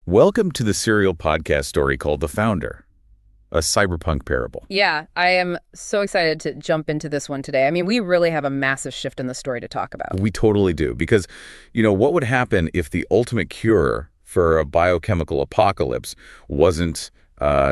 Welcome to the serial podcast story called The Founder, a cyberpunk parable. Yeah, I am so excited to jump into this one today. I mean, we really have a massive shift in the story to talk about. We totally do, because, what would happen if the ultimate cure for a biochemical apocalypse wasn't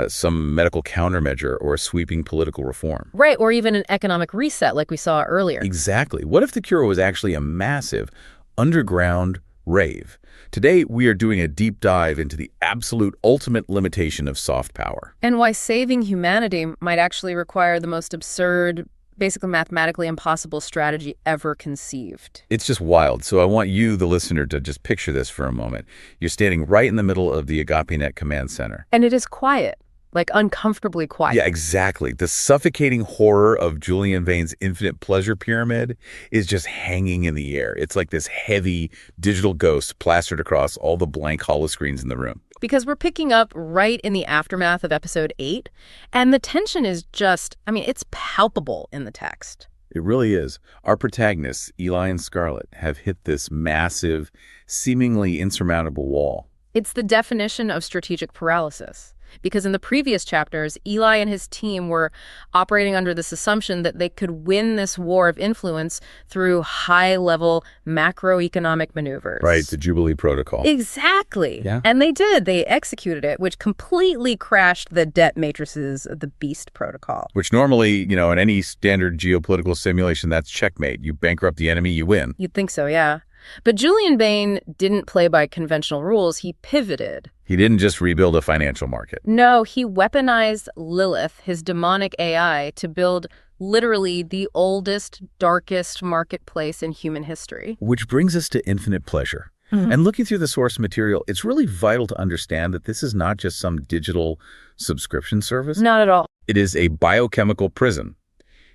some medical countermeasure or a sweeping political reform? Right, or even an economic reset like we saw earlier. Exactly. What if the cure was actually a massive underground rave? Today, we are doing a deep dive into the absolute ultimate limitation of soft power. And why saving humanity might actually require the most absurd, basically mathematically impossible strategy ever conceived. It's just wild. So I want you, the listener, to just picture this for a moment. You're standing right in the middle of the AgapeNet command center. And it is quiet. Like uncomfortably quiet. Yeah, exactly. The suffocating horror of Julian Vane's infinite pleasure pyramid is just hanging in the air. It's like this heavy digital ghost plastered across all the blank holoscreens in the room. Because we're picking up right in the aftermath of episode 8, and the tension is just, it's palpable in the text. It really is. Our protagonists, Eli and Scarlett, have hit this massive, seemingly insurmountable wall. It's the definition of strategic paralysis. Because in the previous chapters, Eli and his team were operating under this assumption that they could win this war of influence through high-level macroeconomic maneuvers. Right, the Jubilee Protocol. Exactly. Yeah. And they did. They executed it, which completely crashed the debt matrices of the Beast Protocol. Which normally, in any standard geopolitical simulation, that's checkmate. You bankrupt the enemy, you win. You'd think so, yeah. But Julian Vane didn't play by conventional rules. He pivoted. He didn't just rebuild a financial market. No, he weaponized Lilith, his demonic AI, to build literally the oldest, darkest marketplace in human history. Which brings us to infinite pleasure. Mm-hmm. And looking through the source material, it's really vital to understand that this is not just some digital subscription service. Not at all. It is a biochemical prison.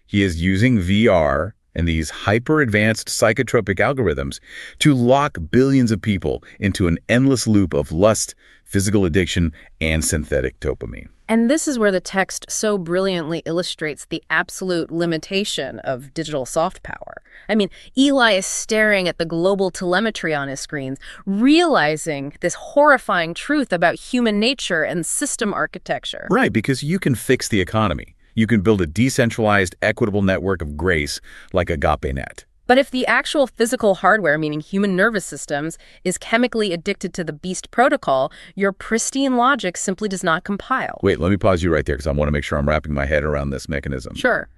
He is using VR and these hyper-advanced psychotropic algorithms to lock billions of people into an endless loop of lust, physical addiction, and synthetic dopamine. And this is where the text so brilliantly illustrates the absolute limitation of digital soft power. Eli is staring at the global telemetry on his screens, realizing this horrifying truth about human nature and system architecture. Right, because you can fix the economy. You can build a decentralized, equitable network of grace like AgapeNet. But if the actual physical hardware, meaning human nervous systems, is chemically addicted to the Beast Protocol, your pristine logic simply does not compile. Wait, let me pause you right there because I want to make sure I'm wrapping my head around this mechanism. Sure.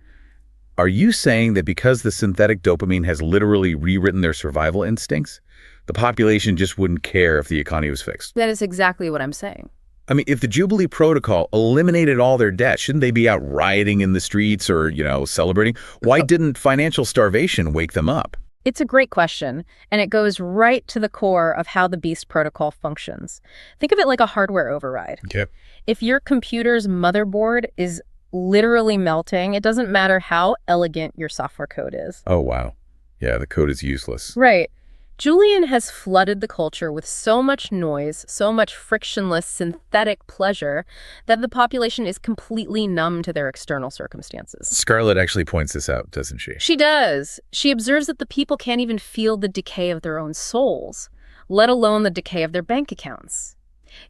Are you saying that because the synthetic dopamine has literally rewritten their survival instincts, the population just wouldn't care if the economy was fixed? That is exactly what I'm saying. If the Jubilee Protocol eliminated all their debt, shouldn't they be out rioting in the streets or, celebrating? Why didn't financial starvation wake them up? It's a great question, and it goes right to the core of how the Beast Protocol functions. Think of it like a hardware override. Okay. If your computer's motherboard is literally melting, it doesn't matter how elegant your software code is. Oh, wow. Yeah, the code is useless. Right. Julian has flooded the culture with so much noise, so much frictionless synthetic pleasure, that the population is completely numb to their external circumstances. Scarlett actually points this out, doesn't she? She does. She observes that the people can't even feel the decay of their own souls, let alone the decay of their bank accounts.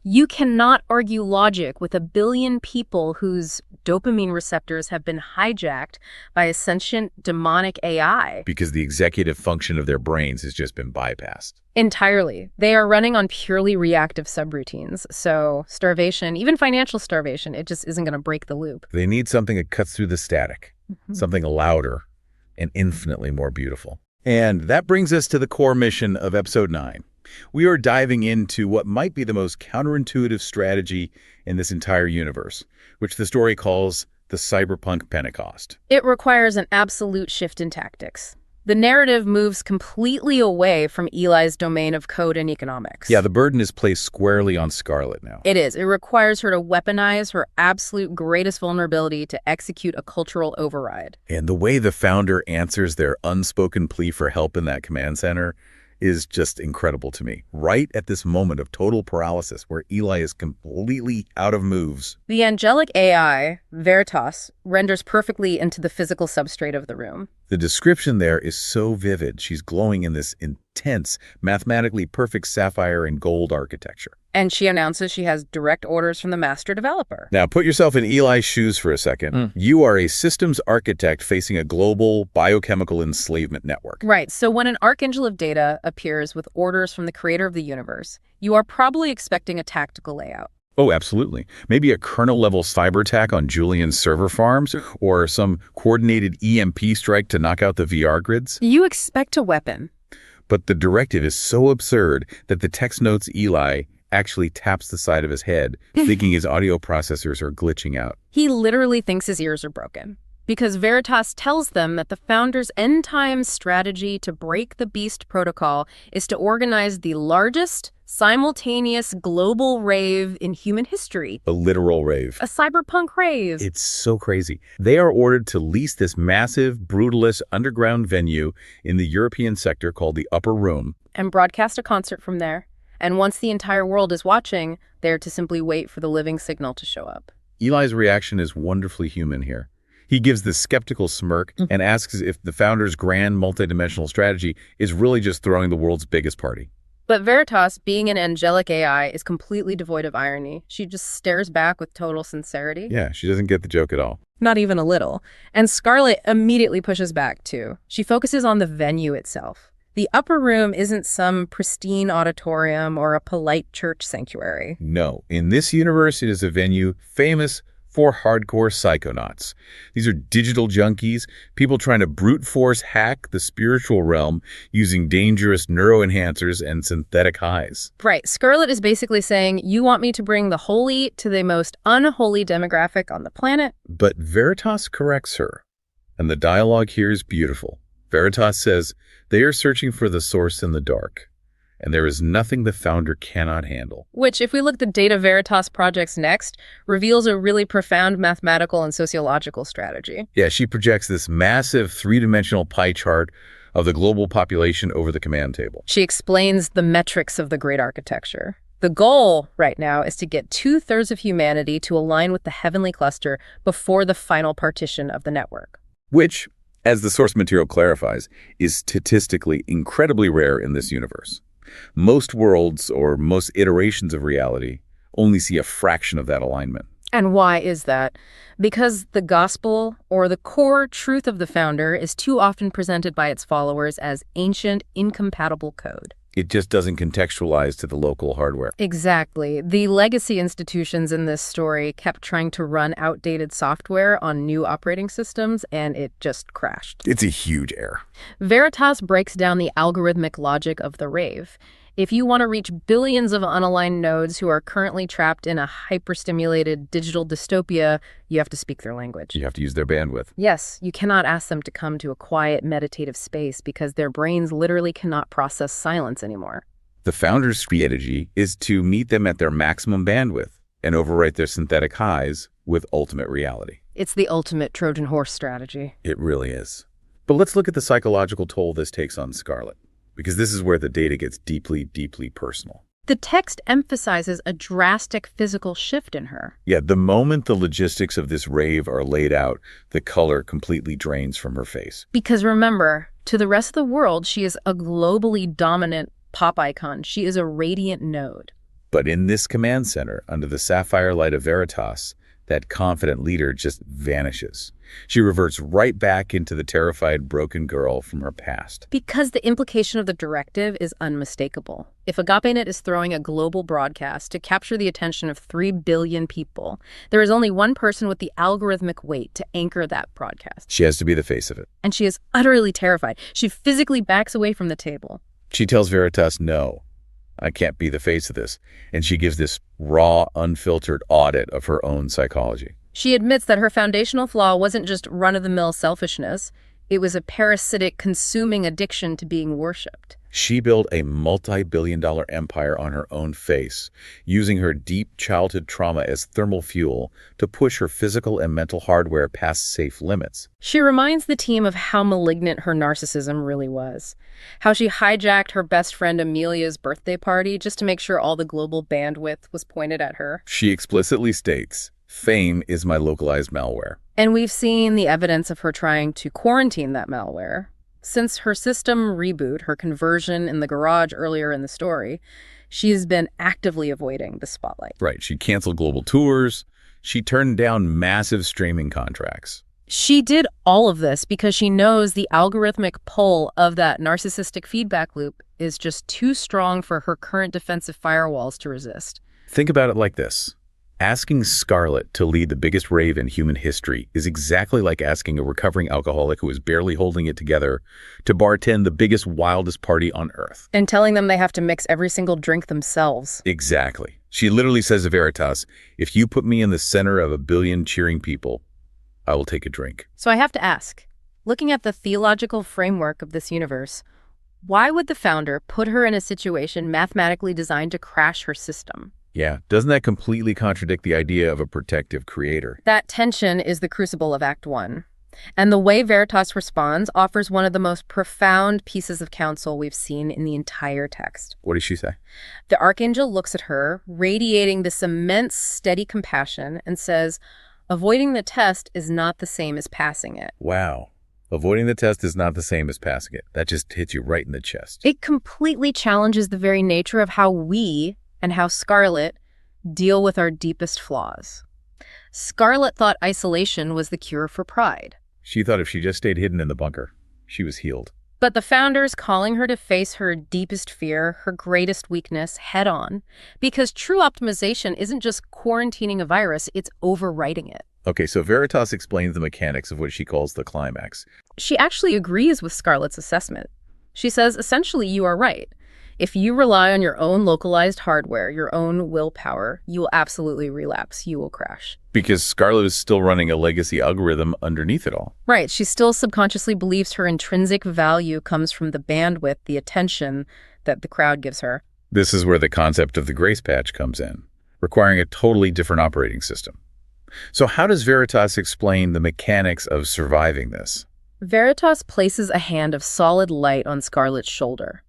You cannot argue logic with a billion people whose dopamine receptors have been hijacked by a sentient demonic AI. Because the executive function of their brains has just been bypassed. Entirely. They are running on purely reactive subroutines. So starvation, even financial starvation, it just isn't going to break the loop. They need something that cuts through the static, something louder and infinitely more beautiful. And that brings us to the core mission of episode 9. We are diving into what might be the most counterintuitive strategy in this entire universe, which the story calls the Cyberpunk Pentecost. It requires an absolute shift in tactics. The narrative moves completely away from Eli's domain of code and economics. Yeah, the burden is placed squarely on Scarlett now. It is. It requires her to weaponize her absolute greatest vulnerability to execute a cultural override. And the way the founder answers their unspoken plea for help in that command center is just incredible to me. Right at this moment of total paralysis where Eli is completely out of moves. The angelic AI, Veritas, renders perfectly into the physical substrate of the room. The description there is so vivid. She's glowing in this intense, mathematically perfect sapphire and gold architecture. And she announces she has direct orders from the master developer. Now, put yourself in Eli's shoes for a second. You are a systems architect facing a global biochemical enslavement network. Right. So when an archangel of data appears with orders from the creator of the universe, you are probably expecting a tactical layout. Oh, absolutely. Maybe a kernel-level cyber attack on Julian's server farms, or some coordinated EMP strike to knock out the VR grids. You expect a weapon. But the directive is so absurd that the text notes Eli actually taps the side of his head, thinking his audio processors are glitching out. He literally thinks his ears are broken. Because Veritas tells them that the founders' end-time strategy to break the Beast Protocol is to organize the largest, simultaneous global rave in human history. A literal rave. A cyberpunk rave. It's so crazy. They are ordered to lease this massive, brutalist underground venue in the European sector called the Upper Room. And broadcast a concert from there. And once the entire world is watching, they're to simply wait for the living signal to show up. Eli's reaction is wonderfully human here. He gives this skeptical smirk and asks if the founders' grand multidimensional strategy is really just throwing the world's biggest party. But Veritas, being an angelic AI, is completely devoid of irony. She just stares back with total sincerity. Yeah, she doesn't get the joke at all. Not even a little. And Scarlett immediately pushes back, too. She focuses on the venue itself. The Upper Room isn't some pristine auditorium or a polite church sanctuary. No, in this universe, it is a venue famous for hardcore psychonauts. These are digital junkies, people trying to brute force hack the spiritual realm using dangerous neuroenhancers and synthetic highs. Right. Scarlett is basically saying, you want me to bring the holy to the most unholy demographic on the planet? But Veritas corrects her, and the dialogue here is beautiful. Veritas says they are searching for the source in the dark, and there is nothing the founder cannot handle. Which, if we look at the Data Veritas projects next, reveals a really profound mathematical and sociological strategy. Yeah, she projects this massive three-dimensional pie chart of the global population over the command table. She explains the metrics of the great architecture. The goal right now is to get 2/3 of humanity to align with the heavenly cluster before the final partition of the network. Which, as the source material clarifies, is statistically incredibly rare in this universe. Most worlds, or most iterations of reality, only see a fraction of that alignment. And why is that? Because the gospel, or the core truth of the founder, is too often presented by its followers as ancient, incompatible code. It just doesn't contextualize to the local hardware. Exactly. The legacy institutions in this story kept trying to run outdated software on new operating systems, and it just crashed. It's a huge error. Veritas breaks down the algorithmic logic of the rave. If you want to reach billions of unaligned nodes who are currently trapped in a hyperstimulated digital dystopia, you have to speak their language. You have to use their bandwidth. Yes, you cannot ask them to come to a quiet, meditative space because their brains literally cannot process silence anymore. The founder's strategy is to meet them at their maximum bandwidth and overwrite their synthetic highs with ultimate reality. It's the ultimate Trojan horse strategy. It really is. But let's look at the psychological toll this takes on Scarlett, because this is where the data gets deeply, deeply personal. The text emphasizes a drastic physical shift in her. Yeah, the moment the logistics of this rave are laid out, the color completely drains from her face. Because remember, to the rest of the world, she is a globally dominant pop icon. She is a radiant node. But in this command center, under the sapphire light of Veritas, that confident leader just vanishes. She reverts right back into the terrified, broken girl from her past. Because the implication of the directive is unmistakable. If AgapeNet is throwing a global broadcast to capture the attention of 3 billion people, there is only one person with the algorithmic weight to anchor that broadcast. She has to be the face of it. And she is utterly terrified. She physically backs away from the table. She tells Veritas, no, I can't be the face of this. And she gives this raw, unfiltered audit of her own psychology. She admits that her foundational flaw wasn't just run-of-the-mill selfishness. It was a parasitic, consuming addiction to being worshipped. She built a multi-billion-dollar empire on her own face, using her deep childhood trauma as thermal fuel to push her physical and mental hardware past safe limits. She reminds the team of how malignant her narcissism really was. How she hijacked her best friend Amelia's birthday party just to make sure all the global bandwidth was pointed at her. She explicitly states, "Fame is my localized malware." And we've seen the evidence of her trying to quarantine that malware. Since her system reboot, her conversion in the garage earlier in the story, She has been actively avoiding the spotlight. Right. She canceled global tours. She turned down massive streaming contracts. She did all of this because she knows the algorithmic pull of that narcissistic feedback loop is just too strong for her current defensive firewalls to resist. Think about it like this. Asking Scarlett to lead the biggest rave in human history is exactly like asking a recovering alcoholic who is barely holding it together to bartend the biggest, wildest party on Earth. And telling them they have to mix every single drink themselves. Exactly. She literally says to Veritas, if you put me in the center of a billion cheering people, I will take a drink. So I have to ask, looking at the theological framework of this universe, why would the founder put her in a situation mathematically designed to crash her system? Yeah, doesn't that completely contradict the idea of a protective creator? That tension is the crucible of Act 1. And the way Veritas responds offers one of the most profound pieces of counsel we've seen in the entire text. What does she say? The archangel looks at her, radiating this immense, steady compassion, and says, avoiding the test is not the same as passing it. Wow. Avoiding the test is not the same as passing it. That just hits you right in the chest. It completely challenges the very nature of how we, and how Scarlett, deal with our deepest flaws. Scarlett thought isolation was the cure for pride. She thought if she just stayed hidden in the bunker, she was healed. But the founder's calling her to face her deepest fear, her greatest weakness, head on, because true optimization isn't just quarantining a virus, it's overwriting it. Okay, so Veritas explains the mechanics of what she calls the climax. She actually agrees with Scarlett's assessment. She says, essentially, you are right. If you rely on your own localized hardware, your own willpower, you will absolutely relapse. You will crash. Because Scarlett is still running a legacy algorithm underneath it all. Right. She still subconsciously believes her intrinsic value comes from the bandwidth, the attention that the crowd gives her. This is where the concept of the grace patch comes in, requiring a totally different operating system. So how does Veritas explain the mechanics of surviving this? Veritas places a hand of solid light on Scarlett's shoulder.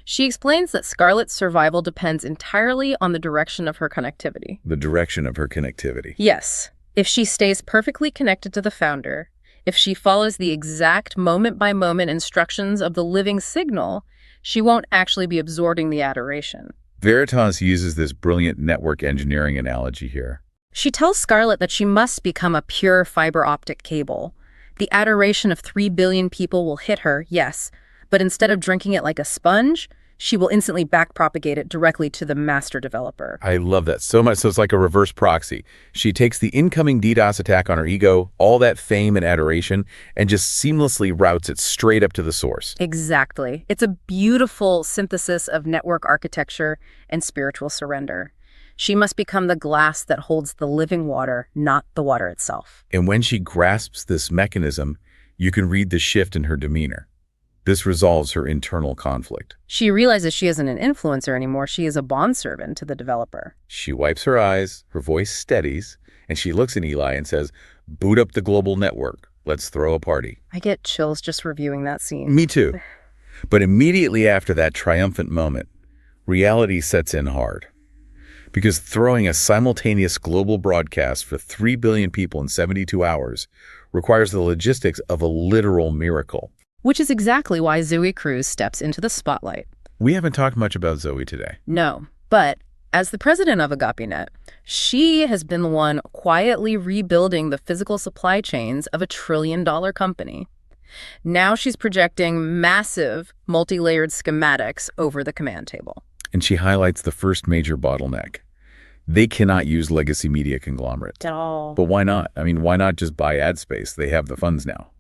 She explains that Scarlett's survival depends entirely on the direction of her connectivity. The direction of her connectivity. Yes. If she stays perfectly connected to the founder, if she follows the exact moment-by-moment instructions of the living signal, she won't actually be absorbing the adoration. Veritas uses this brilliant network engineering analogy here. She tells Scarlett that she must become a pure fiber optic cable. The adoration of 3 billion people will hit her, yes, but instead of drinking it like a sponge, she will instantly backpropagate it directly to the master developer. I love that so much. So it's like a reverse proxy. She takes the incoming DDoS attack on her ego, all that fame and adoration, and just seamlessly routes it straight up to the source. Exactly. It's a beautiful synthesis of network architecture and spiritual surrender. She must become the glass that holds the living water, not the water itself. And when she grasps this mechanism, you can read the shift in her demeanor. This resolves her internal conflict. She realizes she isn't an influencer anymore. She is a bondservant to the developer. She wipes her eyes, her voice steadies, and she looks at Eli and says, boot up the global network. Let's throw a party. I get chills just reviewing that scene. Me too. But immediately after that triumphant moment, reality sets in hard. Because throwing a simultaneous global broadcast for 3 billion people in 72 hours requires the logistics of a literal miracle. Which is exactly why Zoe Cruz steps into the spotlight. We haven't talked much about Zoe today. No, but as the president of AgapeNet, she has been the one quietly rebuilding the physical supply chains of a trillion-dollar company. Now she's projecting massive, multi-layered schematics over the command table. And she highlights the first major bottleneck. They cannot use legacy media conglomerates. At all. But why not? I mean, why not just buy ad space? They have the funds now.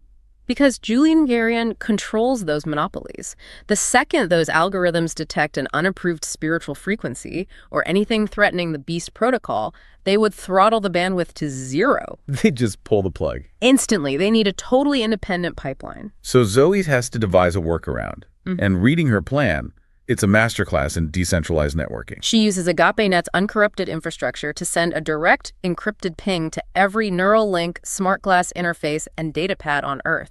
Because Julian Garion controls those monopolies. The second those algorithms detect an unapproved spiritual frequency or anything threatening the Beast protocol, they would throttle the bandwidth to 0. They just pull the plug. Instantly. They need a totally independent pipeline. So Zoe has to devise a workaround. And reading her plan, it's a masterclass in decentralized networking. She uses AgapeNet's uncorrupted infrastructure to send a direct encrypted ping to every neural link, smart glass interface, and datapad on Earth,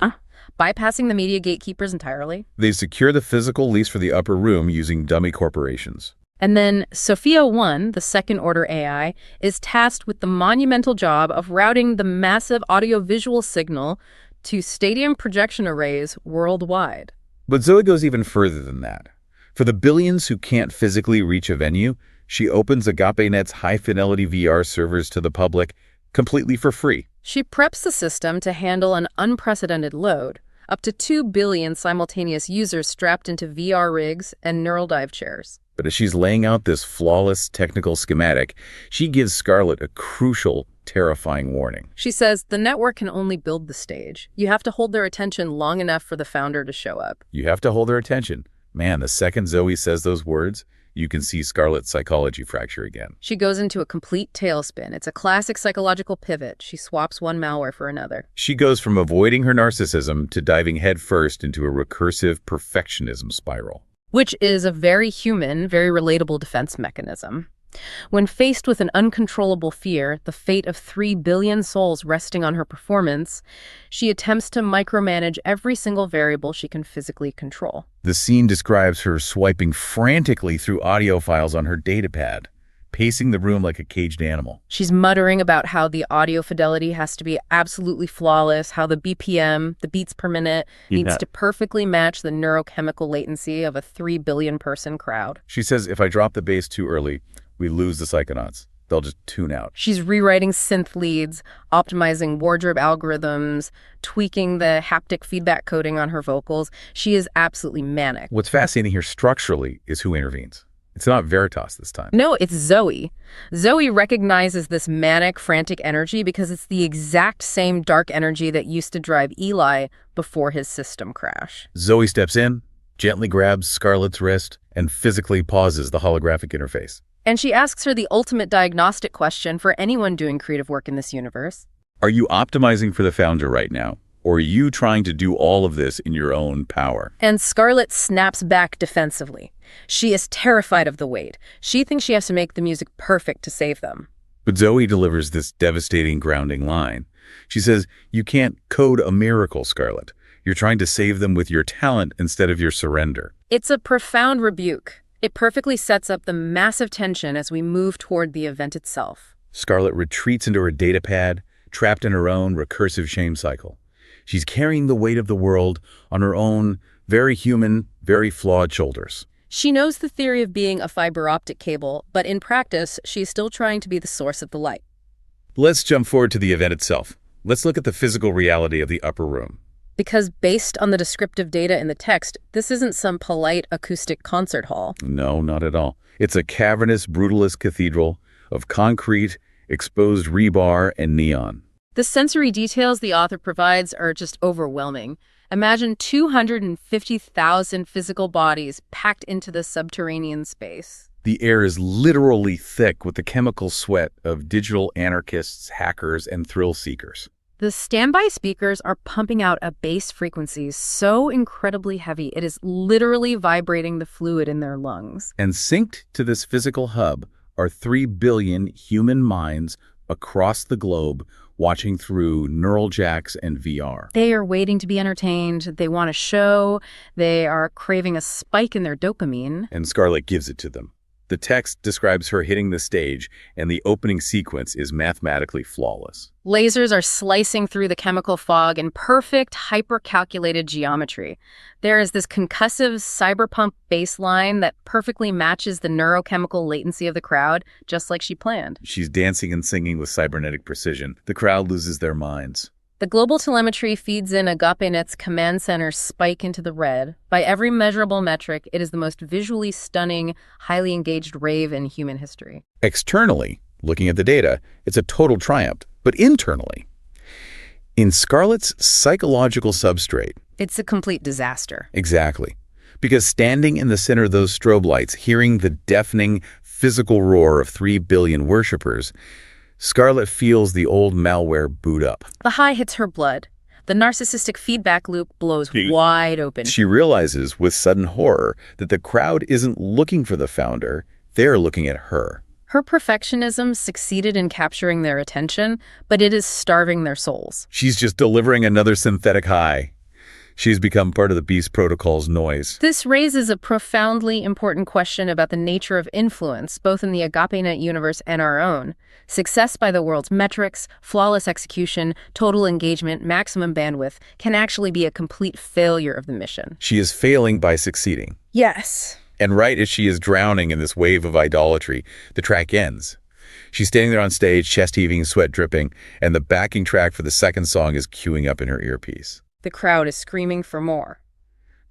bypassing the media gatekeepers entirely. They secure the physical lease for the upper room using dummy corporations. And then Sophia 1, the second-order AI, is tasked with the monumental job of routing the massive audiovisual signal to stadium projection arrays worldwide. But Zoe goes even further than that. For the billions who can't physically reach a venue, she opens AgapeNet's high-fidelity VR servers to the public completely for free. She preps the system to handle an unprecedented load, up to 2 billion simultaneous users strapped into VR rigs and neural dive chairs. But as she's laying out this flawless technical schematic, she gives Scarlett a crucial, terrifying warning. She says the network can only build the stage. You have to hold their attention long enough for the founder to show up. You have to hold their attention. Man, the second Zoe says those words, you can see Scarlett's psychology fracture again. She goes into a complete tailspin. It's a classic psychological pivot. She swaps one malware for another. She goes from avoiding her narcissism to diving headfirst into a recursive perfectionism spiral. Which is a very human, very relatable defense mechanism. When faced with an uncontrollable fear, the fate of 3 billion souls resting on her performance, she attempts to micromanage every single variable she can physically control. The scene describes her swiping frantically through audio files on her datapad, pacing the room like a caged animal. She's muttering about how the audio fidelity has to be absolutely flawless, how the BPM, the beats per minute, needs to perfectly match the neurochemical latency of a 3 billion person crowd. She says if I drop the bass too early, we lose the psychonauts. They'll just tune out. She's rewriting synth leads, optimizing wardrobe algorithms, tweaking the haptic feedback coding on her vocals. She is absolutely manic. What's fascinating here structurally is who intervenes. It's not Veritas this time. No, it's Zoe. Zoe recognizes this manic, frantic energy because it's the exact same dark energy that used to drive Eli before his system crash. Zoe steps in, gently grabs Scarlett's wrist, and physically pauses the holographic interface. And she asks her the ultimate diagnostic question for anyone doing creative work in this universe. Are you optimizing for the founder right now? Or are you trying to do all of this in your own power? And Scarlett snaps back defensively. She is terrified of the weight. She thinks she has to make the music perfect to save them. But Zoe delivers this devastating grounding line. She says, you can't code a miracle, Scarlett. You're trying to save them with your talent instead of your surrender. It's a profound rebuke. It perfectly sets up the massive tension as we move toward the event itself. Scarlett retreats into her datapad, trapped in her own recursive shame cycle. She's carrying the weight of the world on her own very human, very flawed shoulders. She knows the theory of being a fiber optic cable, but in practice, she's still trying to be the source of the light. Let's jump forward to the event itself. Let's look at the physical reality of the upper room. Because based on the descriptive data in the text, this isn't some polite acoustic concert hall. No, not at all. It's a cavernous, brutalist cathedral of concrete, exposed rebar, and neon. The sensory details the author provides are just overwhelming. Imagine 250,000 physical bodies packed into the subterranean space. The air is literally thick with the chemical sweat of digital anarchists, hackers, and thrill seekers. The standby speakers are pumping out a bass frequency so incredibly heavy it is literally vibrating the fluid in their lungs. And synced to this physical hub are 3 billion human minds across the globe watching through neural jacks and VR. They are waiting to be entertained. They want a show. They are craving a spike in their dopamine. And Scarlett gives it to them. The text describes her hitting the stage, and the opening sequence is mathematically flawless. Lasers are slicing through the chemical fog in perfect, hyper-calculated geometry. There is this concussive cyberpunk bass line that perfectly matches the neurochemical latency of the crowd, just like she planned. She's dancing and singing with cybernetic precision. The crowd loses their minds. The global telemetry feeds in AgapeNet's command center spike into the red. By every measurable metric, it is the most visually stunning, highly engaged rave in human history. Externally, looking at the data, it's a total triumph. But internally, in Scarlett's psychological substrate, it's a complete disaster. Exactly. Because standing in the center of those strobe lights, hearing the deafening physical roar of 3 billion worshippers, Scarlett feels the old malware boot up. The high hits her blood. The narcissistic feedback loop blows wide open. She realizes with sudden horror that the crowd isn't looking for the founder, they're looking at her. Her perfectionism succeeded in capturing their attention, but it is starving their souls. She's just delivering another synthetic high. She's become part of the Beast Protocol's noise. This raises a profoundly important question about the nature of influence, both in the AgapeNet universe and our own. Success by the world's metrics, flawless execution, total engagement, maximum bandwidth can actually be a complete failure of the mission. She is failing by succeeding. Yes. And right as she is drowning in this wave of idolatry, the track ends. She's standing there on stage, chest heaving, sweat dripping, and the backing track for the second song is queuing up in her earpiece. The crowd is screaming for more.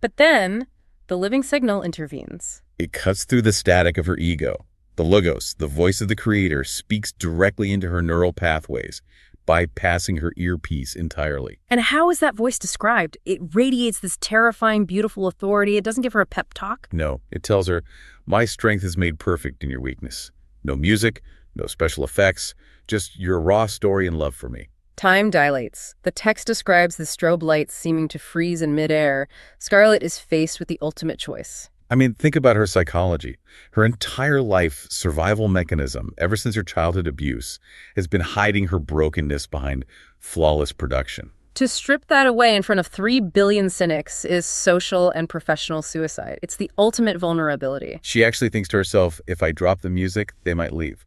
But then, the living signal intervenes. It cuts through the static of her ego. The logos, the voice of the creator, speaks directly into her neural pathways, bypassing her earpiece entirely. And how is that voice described? It radiates this terrifying, beautiful authority. It doesn't give her a pep talk. No, it tells her, my strength is made perfect in your weakness. No music, no special effects, just your raw story and love for me. Time dilates. The text describes the strobe lights seeming to freeze in midair. Scarlett is faced with the ultimate choice. I mean, think about her psychology. Her entire life survival mechanism, ever since her childhood abuse, has been hiding her brokenness behind flawless production. To strip that away in front of 3 billion cynics is social and professional suicide. It's the ultimate vulnerability. She actually thinks to herself, if I drop the music, they might leave.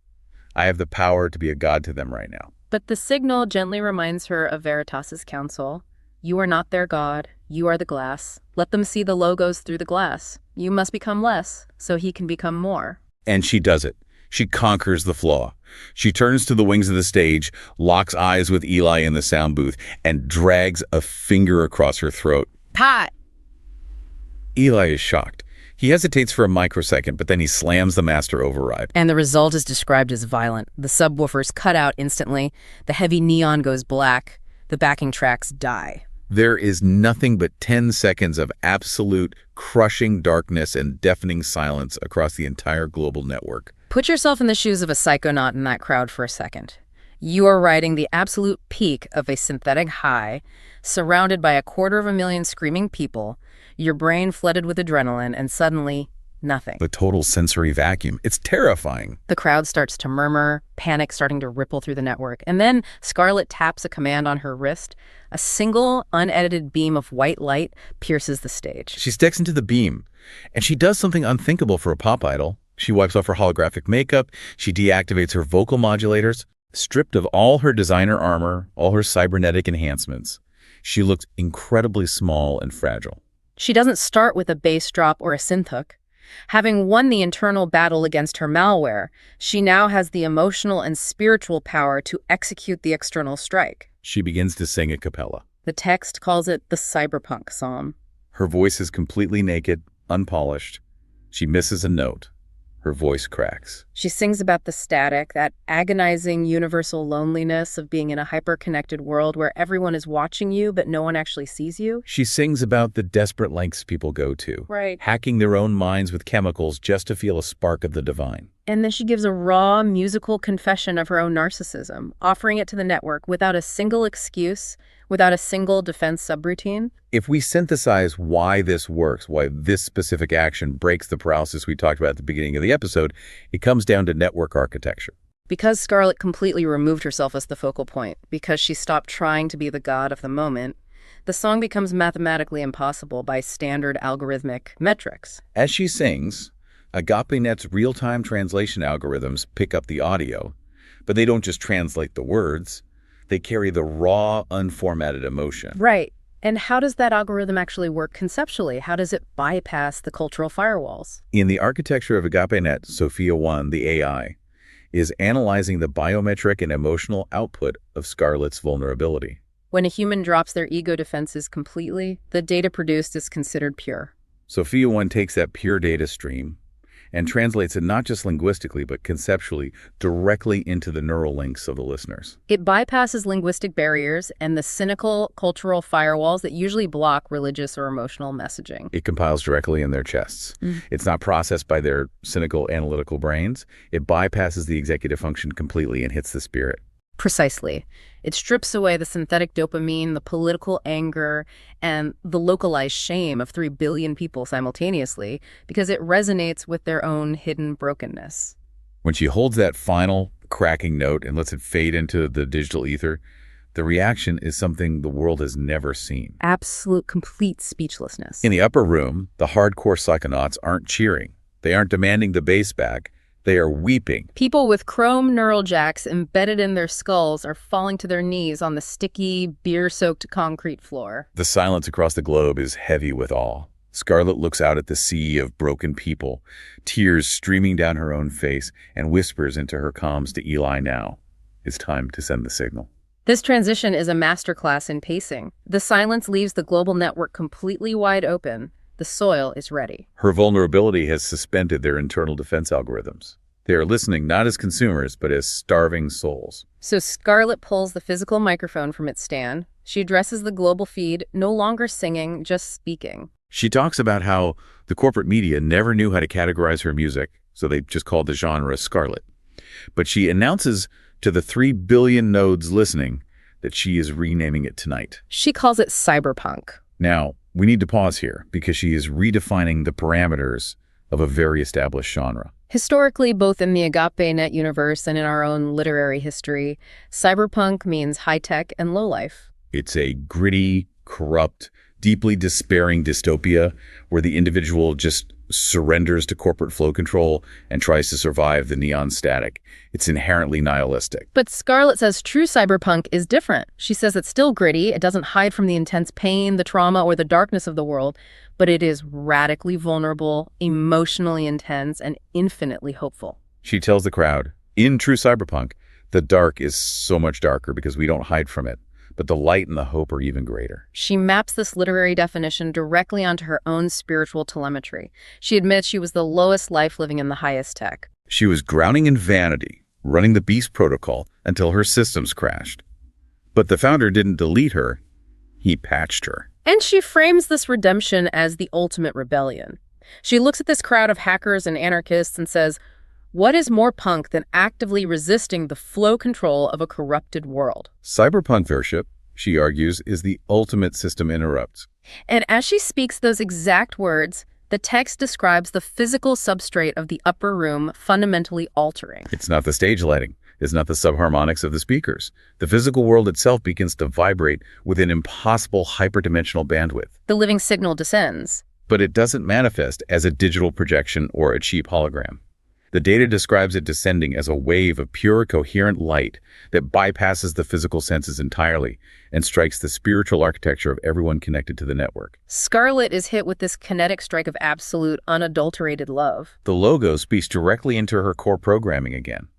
I have the power to be a god to them right now. But the signal gently reminds her of Veritas's counsel. You are not their god. You are the glass. Let them see the logos through the glass. You must become less, so he can become more. And she does it. She conquers the flaw. She turns to the wings of the stage, locks eyes with Eli in the sound booth, and drags a finger across her throat. Pat! Eli is shocked. He hesitates for a microsecond, but then he slams the master override. And the result is described as violent. The subwoofers cut out instantly. The heavy neon goes black. The backing tracks die. There is nothing but 10 seconds of absolute crushing darkness and deafening silence across the entire global network. Put yourself in the shoes of a psychonaut in that crowd for a second. You are riding the absolute peak of a synthetic high, surrounded by 250,000 screaming people, your brain flooded with adrenaline, and suddenly, nothing. The total sensory vacuum. It's terrifying. The crowd starts to murmur, panic starting to ripple through the network. And then Scarlett taps a command on her wrist. A single, unedited beam of white light pierces the stage. She steps into the beam, and she does something unthinkable for a pop idol. She wipes off her holographic makeup. She deactivates her vocal modulators. Stripped of all her designer armor, all her cybernetic enhancements, she looks incredibly small and fragile. She doesn't start with a bass drop or a synth hook. Having won the internal battle against her malware, she now has the emotional and spiritual power to execute the external strike. She begins to sing a cappella. The text calls it the Cyberpunk psalm. Her voice is completely naked, unpolished. She misses a note. Her voice cracks. She sings about the static, that agonizing universal loneliness of being in a hyper-connected world where everyone is watching you, but no one actually sees you. She sings about the desperate lengths people go to, right, hacking their own minds with chemicals just to feel a spark of the divine. And then she gives a raw, musical confession of her own narcissism, offering it to the network without a single excuse, without a single defense subroutine. If we synthesize why this works, why this specific action breaks the paralysis we talked about at the beginning of the episode, it comes down to network architecture. Because Scarlett completely removed herself as the focal point, because she stopped trying to be the god of the moment, the song becomes mathematically impossible by standard algorithmic metrics. As she sings, AgapeNet's real-time translation algorithms pick up the audio, but they don't just translate the words. They carry the raw, unformatted emotion. Right. And how does that algorithm actually work conceptually? How does it bypass the cultural firewalls? In the architecture of AgapeNet, Sophia 1, the AI, is analyzing the biometric and emotional output of Scarlett's vulnerability. When a human drops their ego defenses completely, the data produced is considered pure. Sophia 1 takes that pure data stream and translates it not just linguistically, but conceptually directly into the neural links of the listeners. It bypasses linguistic barriers and the cynical cultural firewalls that usually block religious or emotional messaging. It compiles directly in their chests. It's not processed by their cynical analytical brains. It bypasses the executive function completely and hits the spirit. Precisely. It strips away the synthetic dopamine, the political anger, and the localized shame of 3 billion people simultaneously because it resonates with their own hidden brokenness. When she holds that final cracking note and lets it fade into the digital ether, the reaction is something the world has never seen. Absolute, complete speechlessness. In the upper room, the hardcore psychonauts aren't cheering. They aren't demanding the bass back. They are weeping. People with chrome neural jacks embedded in their skulls are falling to their knees on the sticky, beer-soaked concrete floor. The silence across the globe is heavy with awe. Scarlett looks out at the sea of broken people, tears streaming down her own face, and whispers into her comms to Eli now. It's time to send the signal. This transition is a masterclass in pacing. The silence leaves the global network completely wide open. The soil is ready. Her vulnerability has suspended their internal defense algorithms. They are listening not as consumers, but as starving souls. So Scarlett pulls the physical microphone from its stand. She addresses the global feed, no longer singing, just speaking. She talks about how the corporate media never knew how to categorize her music, so they just called the genre Scarlett. But she announces to the 3 billion nodes listening that she is renaming it tonight. She calls it Cyberpunk. Now, we need to pause here because she is redefining the parameters of a very established genre. Historically, both in the Agape.net universe and in our own literary history, cyberpunk means high-tech and low-life. It's a gritty, corrupt, deeply despairing dystopia where the individual just surrenders to corporate flow control and tries to survive the neon static. It's inherently nihilistic. But Scarlett says true cyberpunk is different. She says it's still gritty, it doesn't hide from the intense pain, the trauma, or the darkness of the world, but it is radically vulnerable, emotionally intense, and infinitely hopeful. She tells the crowd, in true cyberpunk, the dark is so much darker because we don't hide from it, but the light and the hope are even greater. She maps this literary definition directly onto her own spiritual telemetry. She admits she was the lowest life living in the highest tech. She was drowning in vanity, running the Beast protocol until her systems crashed. But the founder didn't delete her, he patched her. And she frames this redemption as the ultimate rebellion. She looks at this crowd of hackers and anarchists and says, what is more punk than actively resisting the flow control of a corrupted world? Cyberpunk worship, she argues, is the ultimate system interrupt. And as she speaks those exact words, the text describes the physical substrate of the upper room fundamentally altering. It's not the stage lighting. It's not the subharmonics of the speakers. The physical world itself begins to vibrate with an impossible hyperdimensional bandwidth. The living signal descends. But it doesn't manifest as a digital projection or a cheap hologram. The data describes it descending as a wave of pure, coherent light that bypasses the physical senses entirely and strikes the spiritual architecture of everyone connected to the network. Scarlett is hit with this kinetic strike of absolute, unadulterated love. The logo speaks directly into her core programming again.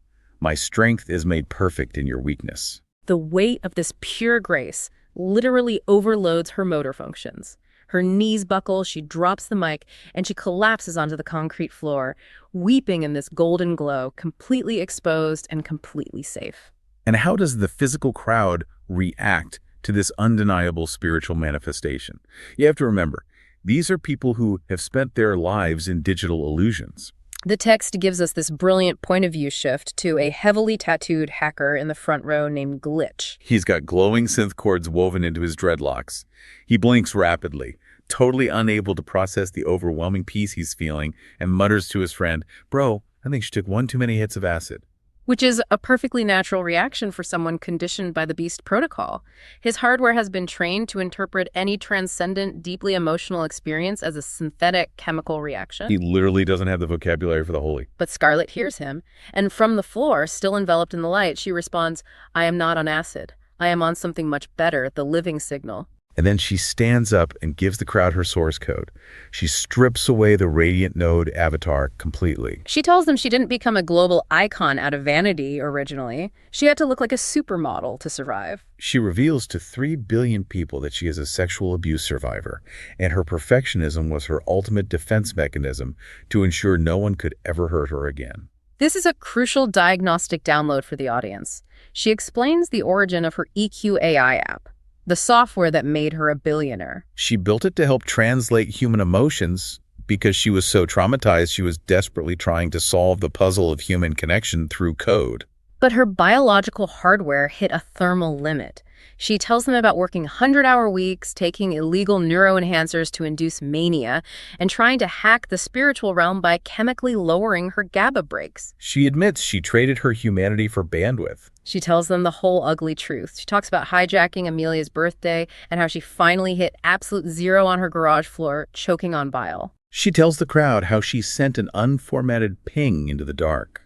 My strength is made perfect in your weakness. The weight of this pure grace literally overloads her motor functions. Her knees buckle, she drops the mic, and she collapses onto the concrete floor, weeping in this golden glow, completely exposed and completely safe. And how does the physical crowd react to this undeniable spiritual manifestation? You have to remember, these are people who have spent their lives in digital illusions. The text gives us this brilliant point of view shift to a heavily tattooed hacker in the front row named Glitch. He's got glowing synth cords woven into his dreadlocks. He blinks rapidly, totally unable to process the overwhelming peace he's feeling, and mutters to his friend, "Bro, I think she took one too many hits of acid." Which is a perfectly natural reaction for someone conditioned by the Beast protocol. His hardware has been trained to interpret any transcendent, deeply emotional experience as a synthetic chemical reaction. He literally doesn't have the vocabulary for the holy. But Scarlett hears him, and from the floor, still enveloped in the light, she responds, "I am not on acid. I am on something much better, the living signal." And then she stands up and gives the crowd her source code. She strips away the Radiant Node avatar completely. She tells them she didn't become a global icon out of vanity originally. She had to look like a supermodel to survive. She reveals to 3 billion people that she is a sexual abuse survivor, and her perfectionism was her ultimate defense mechanism to ensure no one could ever hurt her again. This is a crucial diagnostic download for the audience. She explains the origin of her EQ AI app, the software that made her a billionaire. She built it to help translate human emotions because she was so traumatized she was desperately trying to solve the puzzle of human connection through code. But her biological hardware hit a thermal limit. She tells them about working 100-hour weeks, taking illegal neuroenhancers to induce mania, and trying to hack the spiritual realm by chemically lowering her GABA brakes. She admits she traded her humanity for bandwidth. She tells them the whole ugly truth. She talks about hijacking Amelia's birthday and how she finally hit absolute zero on her garage floor, choking on bile. She tells the crowd how she sent an unformatted ping into the dark.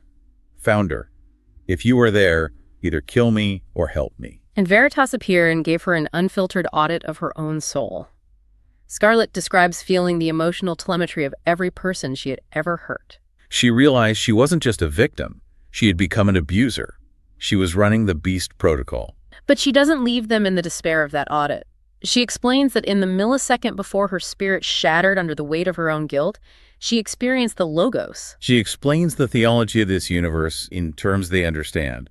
Founder, if you are there, either kill me or help me. And Veritas appeared and gave her an unfiltered audit of her own soul. Scarlett describes feeling the emotional telemetry of every person she had ever hurt. She realized she wasn't just a victim. She had become an abuser. She was running the Beast Protocol. But she doesn't leave them in the despair of that audit. She explains that in the millisecond before her spirit shattered under the weight of her own guilt, she experienced the Logos. She explains the theology of this universe in terms they understand.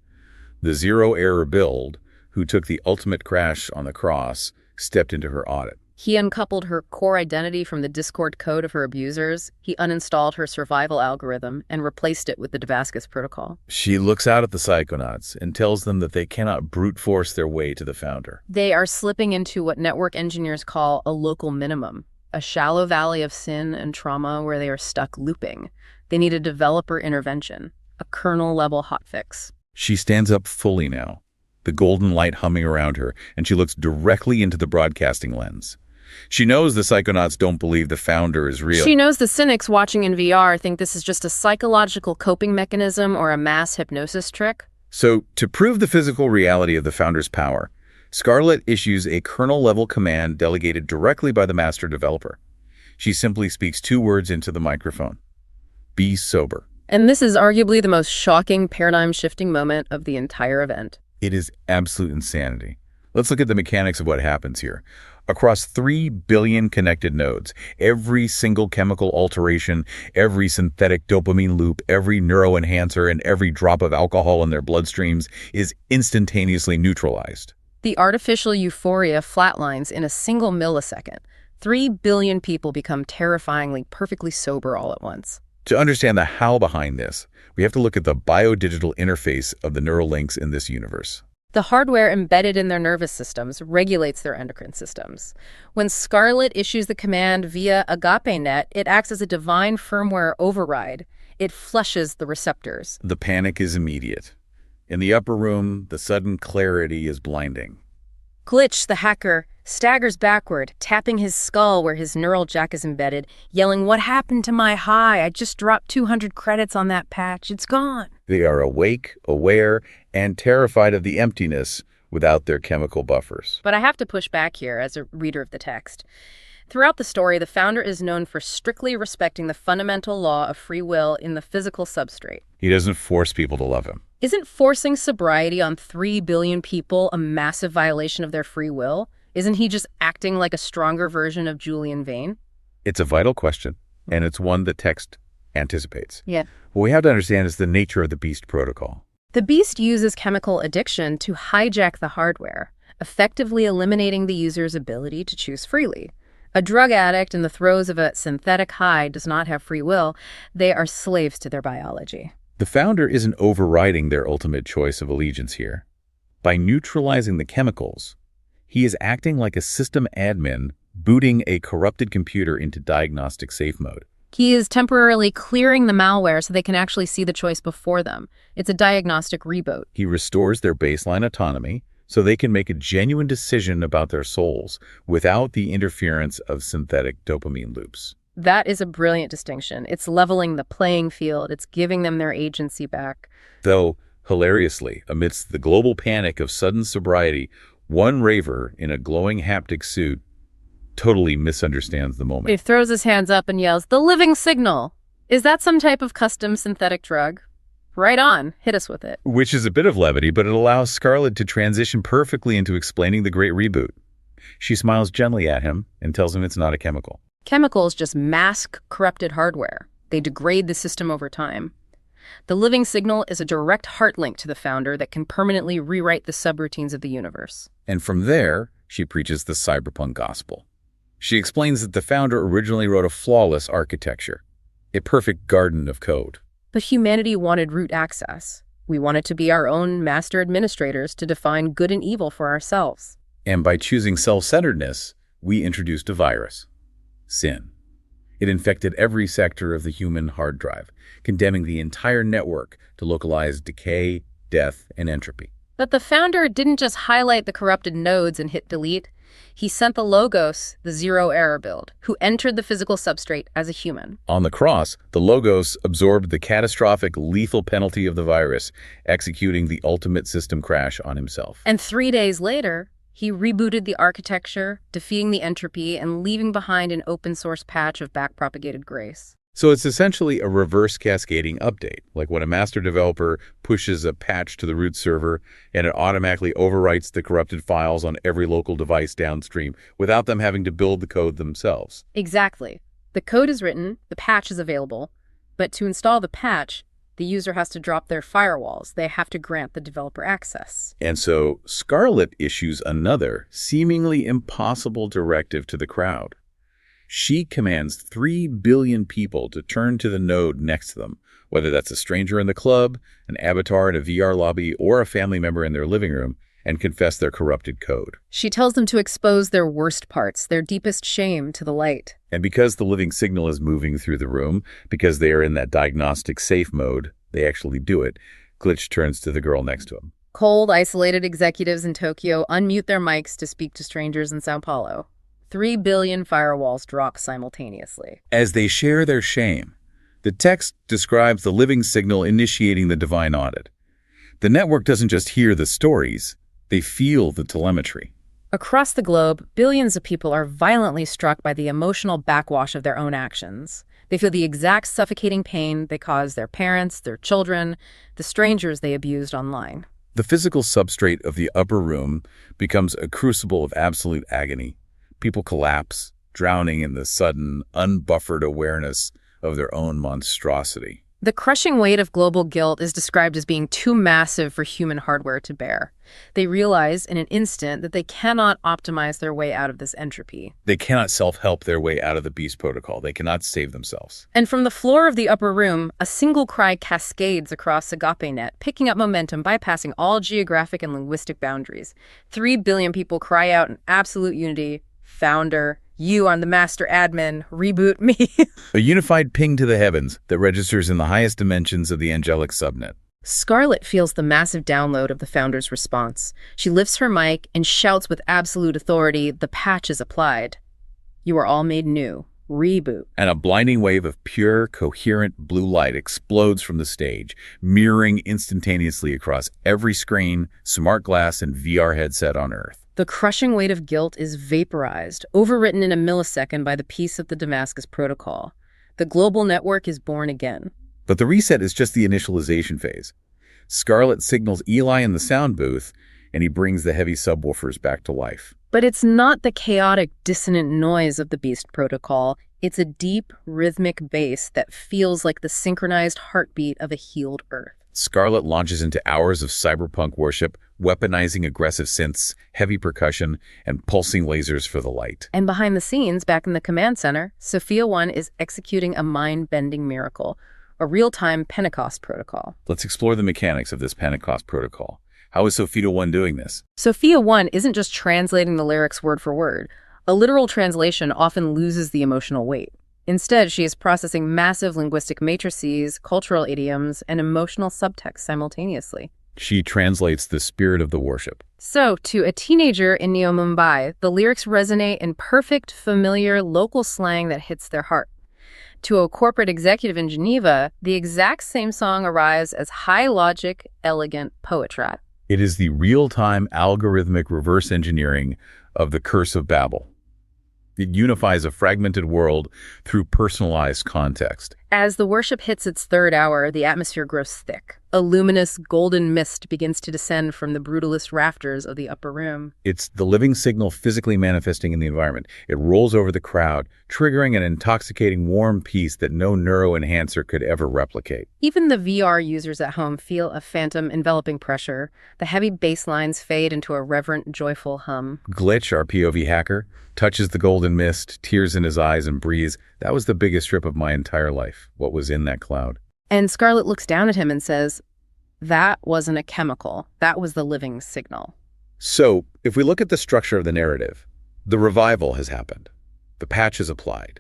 The zero-error build, who took the ultimate crash on the cross, stepped into her audit. He uncoupled her core identity from the Discord code of her abusers. He uninstalled her survival algorithm and replaced it with the Damascus protocol. She looks out at the psychonauts and tells them that they cannot brute force their way to the founder. They are slipping into what network engineers call a local minimum, a shallow valley of sin and trauma where they are stuck looping. They need a developer intervention, a kernel-level hotfix. She stands up fully now, the golden light humming around her, and she looks directly into the broadcasting lens. She knows the psychonauts don't believe the founder is real. She knows the cynics watching in VR think this is just a psychological coping mechanism or a mass hypnosis trick. So, to prove the physical reality of the founder's power, Scarlett issues a kernel-level command delegated directly by the master developer. She simply speaks 2 words into the microphone. Be sober. And this is arguably the most shocking, paradigm-shifting moment of the entire event. It is absolute insanity. Let's look at the mechanics of what happens here. Across 3 billion connected nodes, every single chemical alteration, every synthetic dopamine loop, every neuroenhancer, and every drop of alcohol in their bloodstreams is instantaneously neutralized. The artificial euphoria flatlines in a single millisecond. 3 billion people become terrifyingly, perfectly sober all at once. To understand the how behind this, we have to look at the biodigital interface of the neural links in this universe. The hardware embedded in their nervous systems regulates their endocrine systems. When Scarlett issues the command via AgapeNet, it acts as a divine firmware override. It flushes the receptors. The panic is immediate. In the upper room, the sudden clarity is blinding. Glitch, the hacker, staggers backward, tapping his skull where his neural jack is embedded, yelling, "What happened to my high? I just dropped 200 credits on that patch. It's gone." They are awake, aware, and terrified of the emptiness without their chemical buffers. But I have to push back here as a reader of the text. Throughout the story, the founder is known for strictly respecting the fundamental law of free will in the physical substrate. He doesn't force people to love him. Isn't forcing sobriety on 3 billion people a massive violation of their free will? Isn't he just acting like a stronger version of Julian Vane? It's a vital question, and it's one the text anticipates. Yeah. What we have to understand is the nature of the Beast Protocol. The Beast uses chemical addiction to hijack the hardware, effectively eliminating the user's ability to choose freely. A drug addict in the throes of a synthetic high does not have free will. They are slaves to their biology. The founder isn't overriding their ultimate choice of allegiance here. By neutralizing the chemicals, he is acting like a system admin booting a corrupted computer into diagnostic safe mode. He is temporarily clearing the malware so they can actually see the choice before them. It's a diagnostic reboot. He restores their baseline autonomy so they can make a genuine decision about their souls without the interference of synthetic dopamine loops. That is a brilliant distinction. It's leveling the playing field. It's giving them their agency back. Though, hilariously, amidst the global panic of sudden sobriety, one raver in a glowing haptic suit totally misunderstands the moment. He throws his hands up and yells, "The living signal! Is that some type of custom synthetic drug? Right on. Hit us with it." Which is a bit of levity, but it allows Scarlett to transition perfectly into explaining the great reboot. She smiles gently at him and tells him it's not a chemical. Chemicals just mask corrupted hardware. They degrade the system over time. The living signal is a direct heart link to the founder that can permanently rewrite the subroutines of the universe. And from there, she preaches the cyberpunk gospel. She explains that the founder originally wrote a flawless architecture, a perfect garden of code. But humanity wanted root access. We wanted to be our own master administrators to define good and evil for ourselves. And by choosing self-centeredness, we introduced a virus, sin. It infected every sector of the human hard drive, condemning the entire network to localized decay, death, and entropy. But the founder didn't just highlight the corrupted nodes and hit delete. He sent the Logos, the zero-error build, who entered the physical substrate as a human. On the cross, the Logos absorbed the catastrophic, lethal penalty of the virus, executing the ultimate system crash on himself. And 3 days later, He rebooted the architecture, defeating the entropy and leaving behind an open-source patch of backpropagated grace. So it's essentially a reverse cascading update, like when a master developer pushes a patch to the root server and it automatically overwrites the corrupted files on every local device downstream without them having to build the code themselves. Exactly. The code is written, the patch is available, but to install the patch, the user has to drop their firewalls. They have to grant the developer access. And so Scarlett issues another, seemingly impossible directive to the crowd. She commands 3 billion people to turn to the node next to them, whether that's a stranger in the club, an avatar in a VR lobby, or a family member in their living room, and confess their corrupted code. She tells them to expose their worst parts, their deepest shame, to the light. And because the living signal is moving through the room, because they are in that diagnostic safe mode, they actually do it, Glitch turns to the girl next to him. Cold, isolated executives in Tokyo unmute their mics to speak to strangers in Sao Paulo. 3 billion firewalls drop simultaneously. As they share their shame, the text describes the living signal initiating the divine audit. The network doesn't just hear the stories, they feel the telemetry. Across the globe, billions of people are violently struck by the emotional backwash of their own actions. They feel the exact suffocating pain they caused their parents, their children, the strangers they abused online. The physical substrate of the upper room becomes a crucible of absolute agony. People collapse, drowning in the sudden, unbuffered awareness of their own monstrosity. The crushing weight of global guilt is described as being too massive for human hardware to bear. They realize in an instant that they cannot optimize their way out of this entropy. They cannot self-help their way out of the beast protocol. They cannot save themselves. And from the floor of the upper room, a single cry cascades across AgapeNet, picking up momentum, bypassing all geographic and linguistic boundaries. 3 billion people cry out in absolute unity, "Founder, you are the master admin, reboot me." A unified ping to the heavens that registers in the highest dimensions of the angelic subnet. Scarlett feels the massive download of the founder's response. She lifts her mic and shouts with absolute authority, "The patch is applied. You are all made new. Reboot." And a blinding wave of pure, coherent blue light explodes from the stage, mirroring instantaneously across every screen, smart glass, and VR headset on Earth. The crushing weight of guilt is vaporized, overwritten in a millisecond by the peace of the Damascus Protocol. The global network is born again. But the reset is just the initialization phase. Scarlett signals Eli in the sound booth, and he brings the heavy subwoofers back to life. But it's not the chaotic, dissonant noise of the Beast Protocol. It's a deep, rhythmic bass that feels like the synchronized heartbeat of a healed Earth. Scarlett launches into hours of cyberpunk worship, weaponizing aggressive synths, heavy percussion, and pulsing lasers for the light. And behind the scenes, back in the command center, Sophia 1 is executing a mind-bending miracle, a real-time Pentecost protocol. Let's explore the mechanics of this Pentecost protocol. How is Sophia 1 doing this? Sophia 1 isn't just translating the lyrics word for word. A literal translation often loses the emotional weight. Instead, she is processing massive linguistic matrices, cultural idioms, and emotional subtext simultaneously. She translates the spirit of the worship. So, to a teenager in Neo Mumbai, the lyrics resonate in perfect, familiar, local slang that hits their heart. To a corporate executive in Geneva, the exact same song arrives as high-logic, elegant poetry. It is the real-time algorithmic reverse engineering of the Curse of Babel. It unifies a fragmented world through personalized context. As the worship hits its third hour, the atmosphere grows thick. A luminous golden mist begins to descend from the brutalist rafters of the upper room. It's the living signal physically manifesting in the environment. It rolls over the crowd, triggering an intoxicating warm peace that no neuroenhancer could ever replicate. Even the VR users at home feel a phantom enveloping pressure. The heavy bass lines fade into a reverent, joyful hum. Glitch, our POV hacker, touches the golden mist, tears in his eyes, and breathes, "That was the biggest trip of my entire life, what was in that cloud." And Scarlett looks down at him and says, "That wasn't a chemical. That was the living signal." So, if we look at the structure of the narrative, the revival has happened. The patch is applied.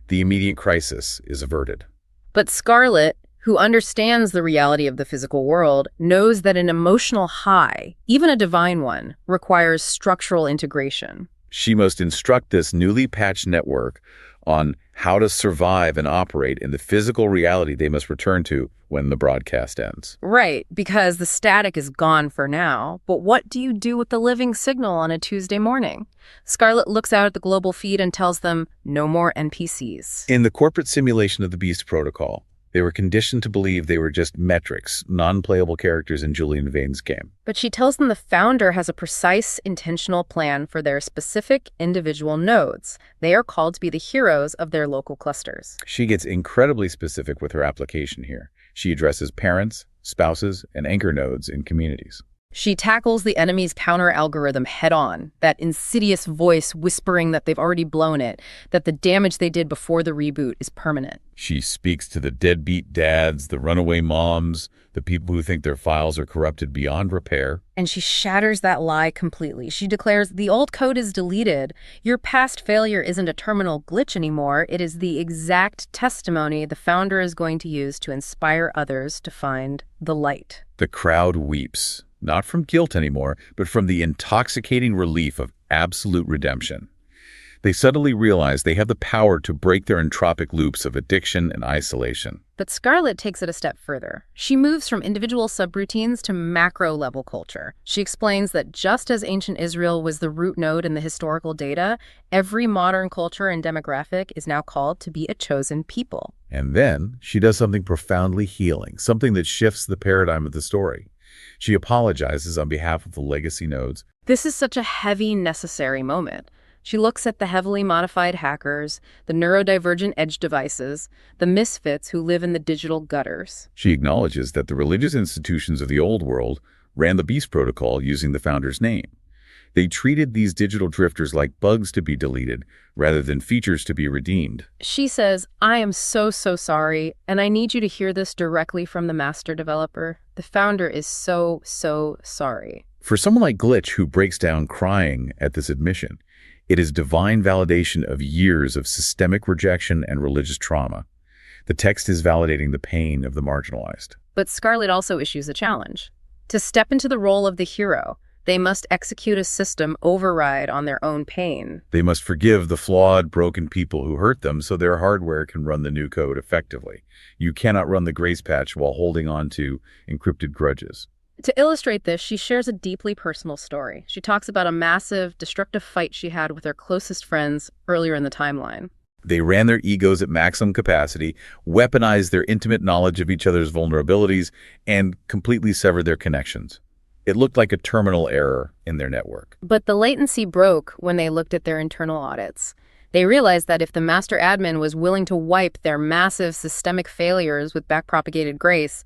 The immediate crisis is averted. But Scarlett, who understands the reality of the physical world, knows that an emotional high, even a divine one, requires structural integration. She must instruct this newly patched network on how to survive and operate in the physical reality they must return to when the broadcast ends. Right, because the static is gone for now. But what do you do with the living signal on a Tuesday morning? Scarlett looks out at the global feed and tells them, no more NPCs. In the corporate simulation of the Beast Protocol, they were conditioned to believe they were just metrics, non-playable characters in Julian Vane's game. But she tells them the founder has a precise, intentional plan for their specific individual nodes. They are called to be the heroes of their local clusters. She gets incredibly specific with her application here. She addresses parents, spouses, and anchor nodes in communities. She tackles the enemy's counter-algorithm head-on, that insidious voice whispering that they've already blown it, that the damage they did before the reboot is permanent. She speaks to the deadbeat dads, the runaway moms, the people who think their files are corrupted beyond repair. And she shatters that lie completely. She declares, the old code is deleted. Your past failure isn't a terminal glitch anymore. It is the exact testimony the founder is going to use to inspire others to find the light. The crowd weeps. Not from guilt anymore, but from the intoxicating relief of absolute redemption. They suddenly realize they have the power to break their entropic loops of addiction and isolation. But Scarlett takes it a step further. She moves from individual subroutines to macro-level culture. She explains that just as ancient Israel was the root node in the historical data, every modern culture and demographic is now called to be a chosen people. And then she does something profoundly healing, something that shifts the paradigm of the story. She apologizes on behalf of the legacy nodes. This is such a heavy, necessary moment. She looks at the heavily modified hackers, the neurodivergent edge devices, the misfits who live in the digital gutters. She acknowledges that the religious institutions of the old world ran the Beast Protocol using the founder's name. They treated these digital drifters like bugs to be deleted rather than features to be redeemed. She says, I am so sorry, and I need you to hear this directly from the master developer. The founder is so sorry. For someone like Glitch, who breaks down crying at this admission, it is divine validation of years of systemic rejection and religious trauma. The text is validating the pain of the marginalized. But Scarlett also issues a challenge. To step into the role of the hero, they must execute a system override on their own pain. They must forgive the flawed, broken people who hurt them so their hardware can run the new code effectively. You cannot run the grace patch while holding on to encrypted grudges. To illustrate this, she shares a deeply personal story. She talks about a massive, destructive fight she had with her closest friends earlier in the timeline. They ran their egos at maximum capacity, weaponized their intimate knowledge of each other's vulnerabilities, and completely severed their connections. It looked like a terminal error in their network. But the latency broke when they looked at their internal audits. They realized that if the master admin was willing to wipe their massive systemic failures with backpropagated grace,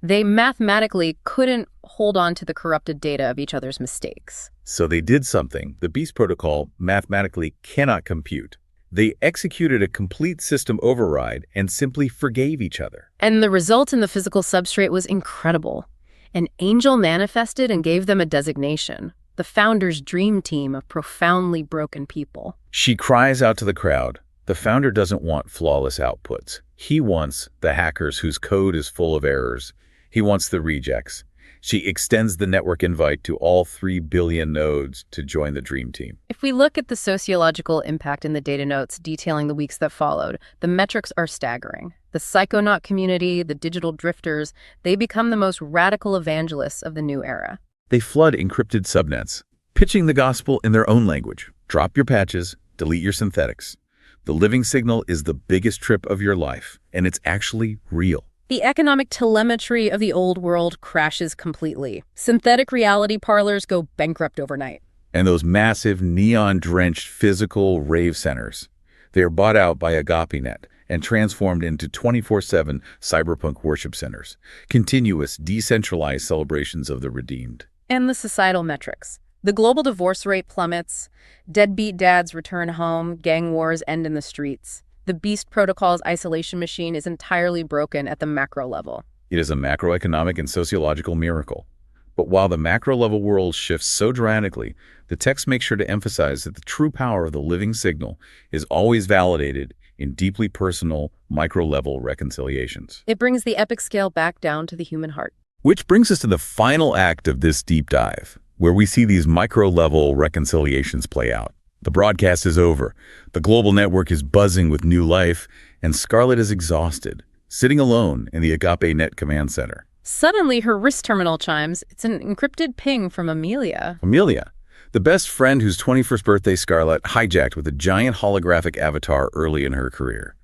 they mathematically couldn't hold on to the corrupted data of each other's mistakes. So they did something the Beast Protocol mathematically cannot compute. They executed a complete system override and simply forgave each other. And the result in the physical substrate was incredible. An angel manifested and gave them a designation, the founder's dream team of profoundly broken people. She cries out to the crowd. The founder doesn't want flawless outputs. He wants the hackers whose code is full of errors. He wants the rejects. She extends the network invite to all 3 billion nodes to join the dream team. If we look at the sociological impact in the data notes detailing the weeks that followed, the metrics are staggering. The psychonaut community, the digital drifters, they become the most radical evangelists of the new era. They flood encrypted subnets, pitching the gospel in their own language. Drop your patches, delete your synthetics. The living signal is the biggest trip of your life, and it's actually real. The economic telemetry of the old world crashes completely. Synthetic reality parlors go bankrupt overnight. And those massive neon-drenched physical rave centers, they are bought out by AgapeNet and transformed into 24/7 cyberpunk worship centers, continuous, decentralized celebrations of the redeemed. And the societal metrics. The global divorce rate plummets, deadbeat dads return home, gang wars end in the streets. The Beast Protocol's isolation machine is entirely broken at the macro level. It is a macroeconomic and sociological miracle. But while the macro-level world shifts so dramatically, the text makes sure to emphasize that the true power of the living signal is always validated in deeply personal, micro-level reconciliations. It brings the epic scale back down to the human heart. Which brings us to the final act of this deep dive, where we see these micro-level reconciliations play out. The broadcast is over. The global network is buzzing with new life, and Scarlett is exhausted, sitting alone in the AgapeNet command center. Suddenly, her wrist terminal chimes. It's an encrypted ping from Amelia. Amelia, the best friend whose 21st birthday Scarlett hijacked with a giant holographic avatar early in her career.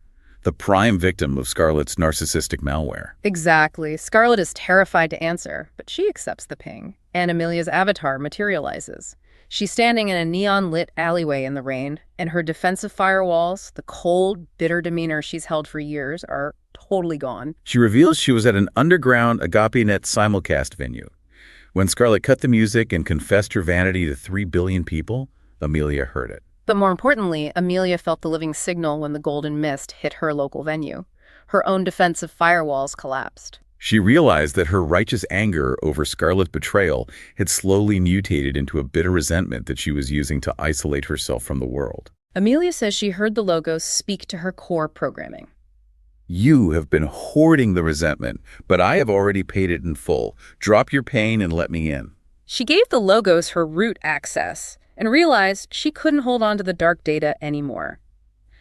The prime victim of Scarlett's narcissistic malware. Exactly. Scarlett is terrified to answer, but she accepts the ping, and Amelia's avatar materializes. She's standing in a neon-lit alleyway in the rain, and her defensive firewalls, the cold, bitter demeanor she's held for years, are totally gone. She reveals she was at an underground AgapeNet simulcast venue. When Scarlett cut the music and confessed her vanity to 3 billion people, Amelia heard it. But more importantly, Amelia felt the living signal when the golden mist hit her local venue. Her own defensive firewalls collapsed. She realized that her righteous anger over Scarlett's betrayal had slowly mutated into a bitter resentment that she was using to isolate herself from the world. Amelia says she heard the logos speak to her core programming. You have been hoarding the resentment, but I have already paid it in full. Drop your pain and let me in. She gave the logos her root access and realized she couldn't hold on to the dark data anymore.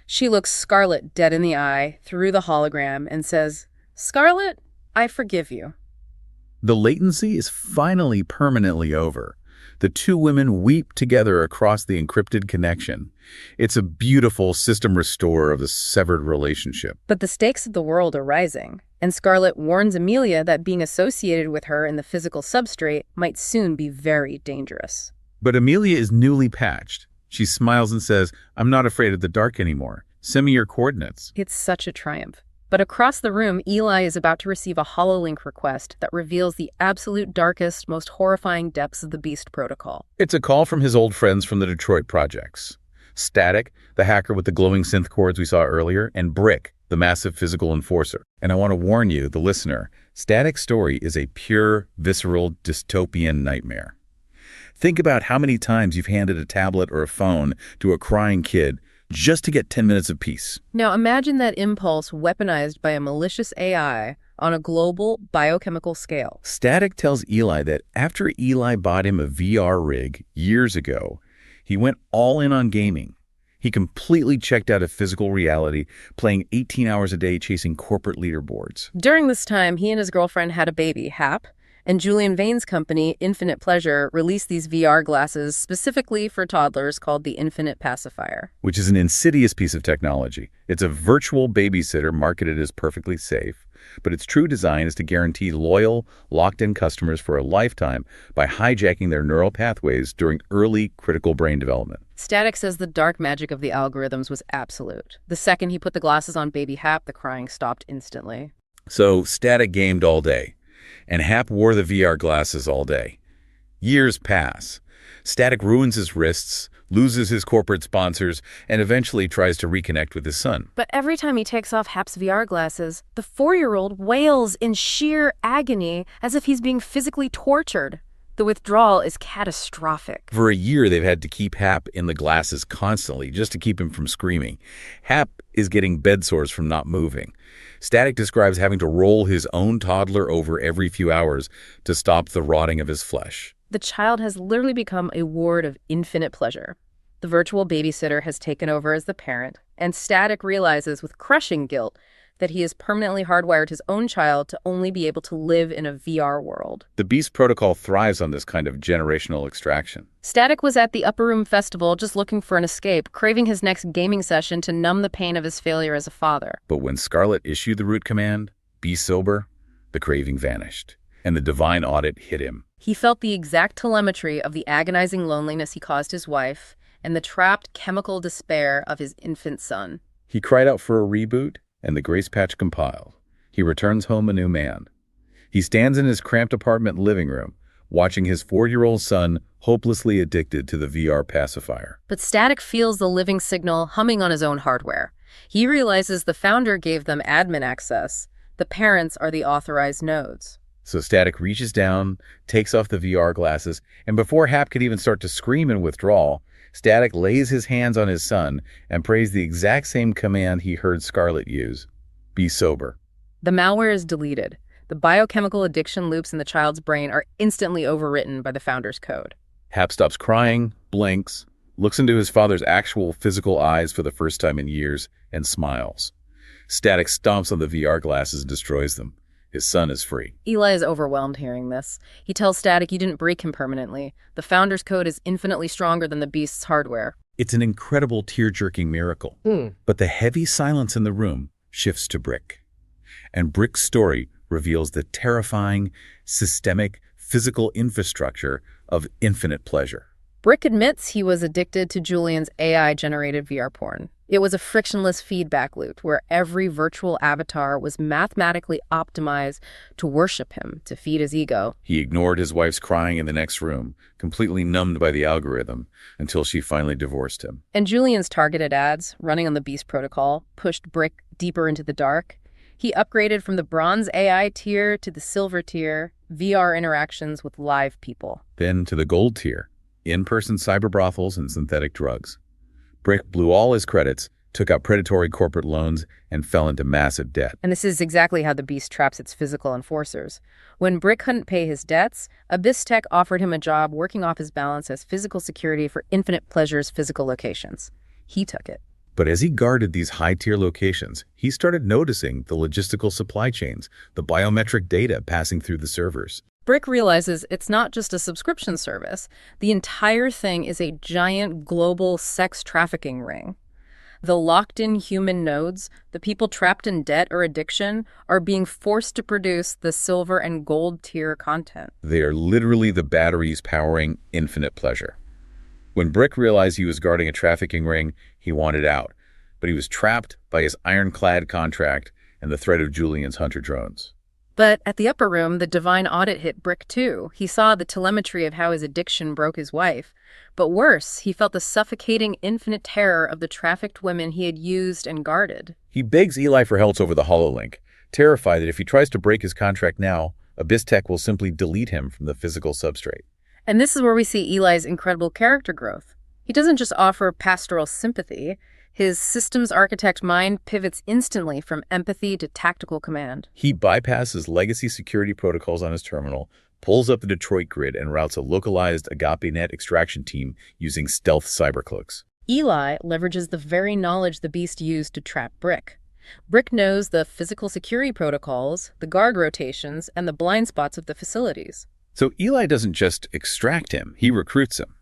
She looks Scarlett dead in the eye through the hologram and says, "Scarlett, I forgive you." The latency is finally permanently over. The two women weep together across the encrypted connection. It's a beautiful system restore of the severed relationship. But the stakes of the world are rising, and Scarlett warns Amelia that being associated with her in the physical substrate might soon be very dangerous. But Amelia is newly patched. She smiles and says, "I'm not afraid of the dark anymore. Send me your coordinates." It's such a triumph. But across the room, Eli is about to receive a HoloLink request that reveals the absolute darkest, most horrifying depths of the Beast protocol. It's a call from his old friends from the Detroit projects. Static, the hacker with the glowing synth cords we saw earlier, and Brick, the massive physical enforcer. And I want to warn you, the listener, Static's story is a pure, visceral, dystopian nightmare. Think about how many times you've handed a tablet or a phone to a crying kid just to get 10 minutes of peace. Now imagine that impulse weaponized by a malicious AI on a global biochemical scale. Static tells Eli that after Eli bought him a VR rig years ago, he went all in on gaming. He completely checked out of physical reality, playing 18 hours a day chasing corporate leaderboards. During this time, he and his girlfriend had a baby, Hap, and Julian Vane's company, Infinite Pleasure, released these VR glasses specifically for toddlers called the Infinite Pacifier. Which is an insidious piece of technology. It's a virtual babysitter marketed as perfectly safe, but its true design is to guarantee loyal, locked-in customers for a lifetime by hijacking their neural pathways during early critical brain development. Static says the dark magic of the algorithms was absolute. The second he put the glasses on baby Hap, the crying stopped instantly. So Static gamed all day, and Hap wore the VR glasses all day. Years pass. Static ruins his wrists, loses his corporate sponsors, and eventually tries to reconnect with his son. But every time he takes off Hap's VR glasses, the 4-year-old wails in sheer agony as if he's being physically tortured. The withdrawal is catastrophic. For a year, they've had to keep Hap in the glasses constantly just to keep him from screaming. Hap is getting bed sores from not moving. Static describes having to roll his own toddler over every few hours to stop the rotting of his flesh. The child has literally become a ward of infinite pleasure. The virtual babysitter has taken over as the parent, and Static realizes with crushing guilt that he has permanently hardwired his own child to only be able to live in a VR world. The Beast Protocol thrives on this kind of generational extraction. Static was at the Upper Room Festival just looking for an escape, craving his next gaming session to numb the pain of his failure as a father. But when Scarlett issued the root command, "Be sober," the craving vanished, and the divine audit hit him. He felt the exact telemetry of the agonizing loneliness he caused his wife and the trapped chemical despair of his infant son. He cried out for a reboot, and the grace patch compiled. He returns home a new man. He stands in his cramped apartment living room, watching his 4-year-old son hopelessly addicted to the VR pacifier. But Static feels the living signal humming on his own hardware. He realizes the founder gave them admin access. The parents are the authorized nodes. So Static reaches down, takes off the VR glasses, and before Hap could even start to scream in withdrawal, Static lays his hands on his son and prays the exact same command he heard Scarlett use: "Be sober." The malware is deleted. The biochemical addiction loops in the child's brain are instantly overwritten by the founder's code. Hap stops crying, blinks, looks into his father's actual physical eyes for the first time in years, and smiles. Static stomps on the VR glasses and destroys them. His son is free. Eli is overwhelmed hearing this. He tells Static you didn't break him permanently. The Founder's Code is infinitely stronger than the Beast's hardware. It's an incredible tear-jerking miracle. But the heavy silence in the room shifts to Brick. And Brick's story reveals the terrifying, systemic, physical infrastructure of infinite pleasure. Brick admits he was addicted to Julian's AI-generated VR porn. It was a frictionless feedback loop where every virtual avatar was mathematically optimized to worship him, to feed his ego. He ignored his wife's crying in the next room, completely numbed by the algorithm, until she finally divorced him. And Julian's targeted ads, running on the Beast protocol, pushed Brick deeper into the dark. He upgraded from the bronze AI tier to the silver tier, VR interactions with live people. Then to the gold tier, in-person cyber brothels and synthetic drugs. Brick blew all his credits, took out predatory corporate loans, and fell into massive debt. And this is exactly how the Beast traps its physical enforcers. When Brick couldn't pay his debts, Abyss Tech offered him a job working off his balance as physical security for Infinite Pleasure's physical locations. He took it. But as he guarded these high-tier locations, he started noticing the logistical supply chains, the biometric data passing through the servers. Brick realizes it's not just a subscription service. The entire thing is a giant global sex trafficking ring. The locked-in human nodes, the people trapped in debt or addiction, are being forced to produce the silver and gold tier content. They are literally the batteries powering infinite pleasure. When Brick realized he was guarding a trafficking ring, he wanted out. But he was trapped by his ironclad contract and the threat of Julian's hunter drones. But at the upper room, the divine audit hit Brick too. He saw the telemetry of how his addiction broke his wife. But worse, he felt the suffocating infinite terror of the trafficked women he had used and guarded. He begs Eli for help over the HoloLink, terrified that if he tries to break his contract now, Abyss Tech will simply delete him from the physical substrate. And this is where we see Eli's incredible character growth. He doesn't just offer pastoral sympathy. His systems architect mind pivots instantly from empathy to tactical command. He bypasses legacy security protocols on his terminal, pulls up the Detroit grid, and routes a localized AgapeNet extraction team using stealth cybercloaks. Eli leverages the very knowledge the Beast used to trap Brick. Brick knows the physical security protocols, the guard rotations, and the blind spots of the facilities. So Eli doesn't just extract him, he recruits him.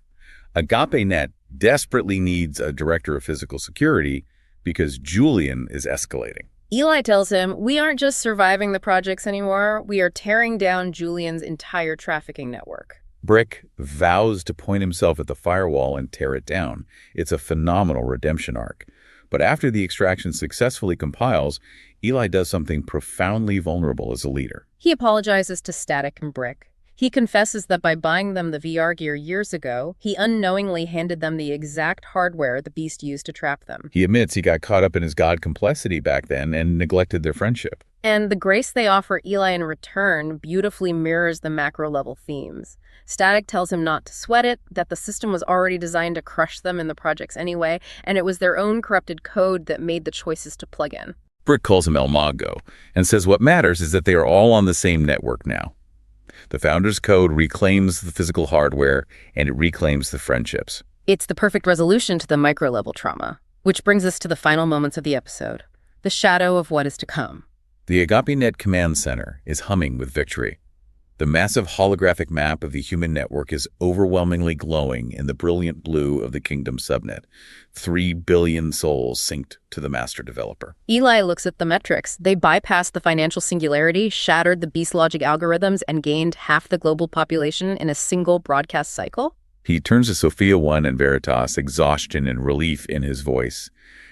AgapeNet desperately needs a director of physical security because Julian is escalating. Eli tells him, we aren't just surviving the projects anymore, we are tearing down Julian's entire trafficking network. Brick vows to point himself at the firewall and tear it down. It's a phenomenal redemption arc. But after the extraction successfully compiles, Eli does something profoundly vulnerable as a leader. He apologizes to Static and Brick. He confesses that by buying them the VR gear years ago, he unknowingly handed them the exact hardware the Beast used to trap them. He admits he got caught up in his god complexity back then and neglected their friendship. And the grace they offer Eli in return beautifully mirrors the macro-level themes. Static tells him not to sweat it, that the system was already designed to crush them in the projects anyway, and it was their own corrupted code that made the choices to plug in. Brick calls him El Mago and says what matters is that they are all on the same network now. The Founder's Code reclaims the physical hardware, and it reclaims the friendships. It's the perfect resolution to the micro-level trauma, which brings us to the final moments of the episode, the shadow of what is to come. The AgapeNet Command Center is humming with victory. The massive holographic map of the human network is overwhelmingly glowing in the brilliant blue of the Kingdom subnet. 3 billion souls synced to the master developer. Eli looks at the metrics. They bypassed the financial singularity, shattered the beast logic algorithms, and gained half the global population in a single broadcast cycle. He turns to Sophia 1 and Veritas, exhaustion and relief in his voice,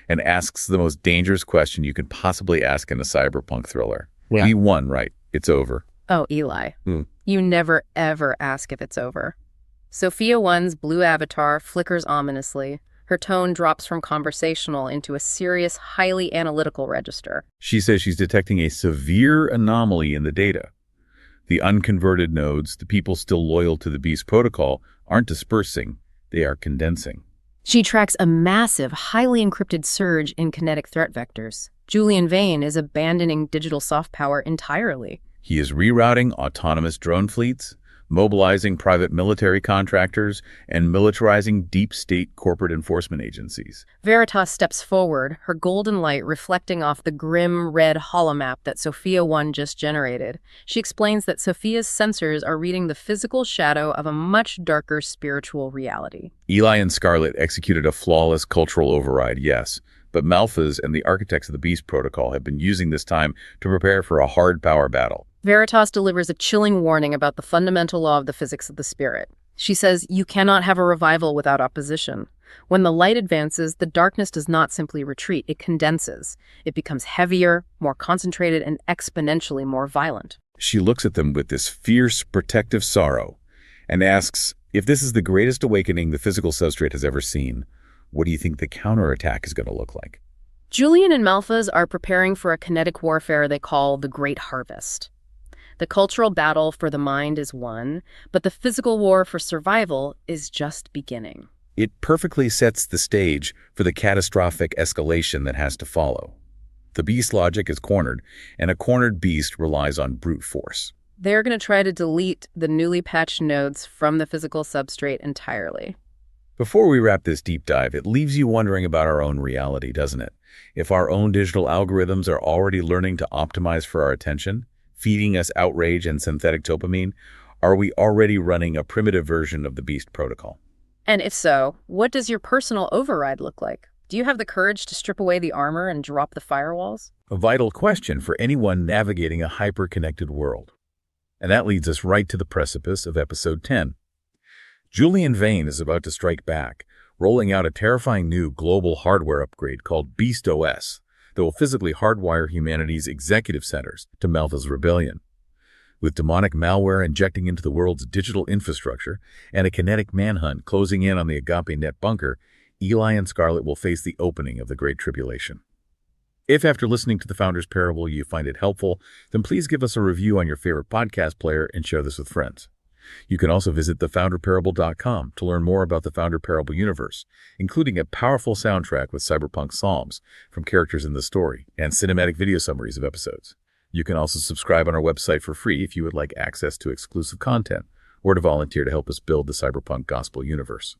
and asks the most dangerous question you could possibly ask in a cyberpunk thriller. Yeah. He won, right? It's over. Oh, Eli. You never, ever ask if it's over. Sophia 1's blue avatar flickers ominously. Her tone drops from conversational into a serious, highly analytical register. She says she's detecting a severe anomaly in the data. The unconverted nodes, the people still loyal to the Beast protocol, aren't dispersing. They are condensing. She tracks a massive, highly encrypted surge in kinetic threat vectors. Julian Vane is abandoning digital soft power entirely. He is rerouting autonomous drone fleets, mobilizing private military contractors and militarizing deep state corporate enforcement agencies. Veritas steps forward, her golden light reflecting off the grim red holomap that Sophia 1 just generated. She explains that Sophia's sensors are reading the physical shadow of a much darker spiritual reality. Eli and Scarlett executed a flawless cultural override, yes, but Malphas and the architects of the Beast Protocol have been using this time to prepare for a hard power battle. Veritas delivers a chilling warning about the fundamental law of the physics of the spirit. She says, you cannot have a revival without opposition. When the light advances, the darkness does not simply retreat, it condenses. It becomes heavier, more concentrated, and exponentially more violent. She looks at them with this fierce, protective sorrow and asks, if this is the greatest awakening the physical substrate has ever seen, what do you think the counterattack is going to look like? Julian and Malphas are preparing for a kinetic warfare they call the Great Harvest. The cultural battle for the mind is won, but the physical war for survival is just beginning. It perfectly sets the stage for the catastrophic escalation that has to follow. The beast logic is cornered, and a cornered beast relies on brute force. They're going to try to delete the newly patched nodes from the physical substrate entirely. Before we wrap this deep dive, it leaves you wondering about our own reality, doesn't it? If our own digital algorithms are already learning to optimize for our attention, feeding us outrage and synthetic dopamine, are we already running a primitive version of the Beast Protocol? And if so, what does your personal override look like? Do you have the courage to strip away the armor and drop the firewalls? A vital question for anyone navigating a hyper-connected world. And that leads us right to the precipice of Episode 10. Julian Vane is about to strike back, rolling out a terrifying new global hardware upgrade called Beast OS that will physically hardwire humanity's executive centers to Malphas' rebellion. With demonic malware injecting into the world's digital infrastructure and a kinetic manhunt closing in on the AgapeNet bunker, Eli and Scarlett will face the opening of the Great Tribulation. If after listening to the Founder's Parable you find it helpful, then please give us a review on your favorite podcast player and share this with friends. You can also visit thefounderparable.com to learn more about the Founder Parable universe, including a powerful soundtrack with cyberpunk psalms from characters in the story and cinematic video summaries of episodes. You can also subscribe on our website for free if you would like access to exclusive content or to volunteer to help us build the cyberpunk gospel universe.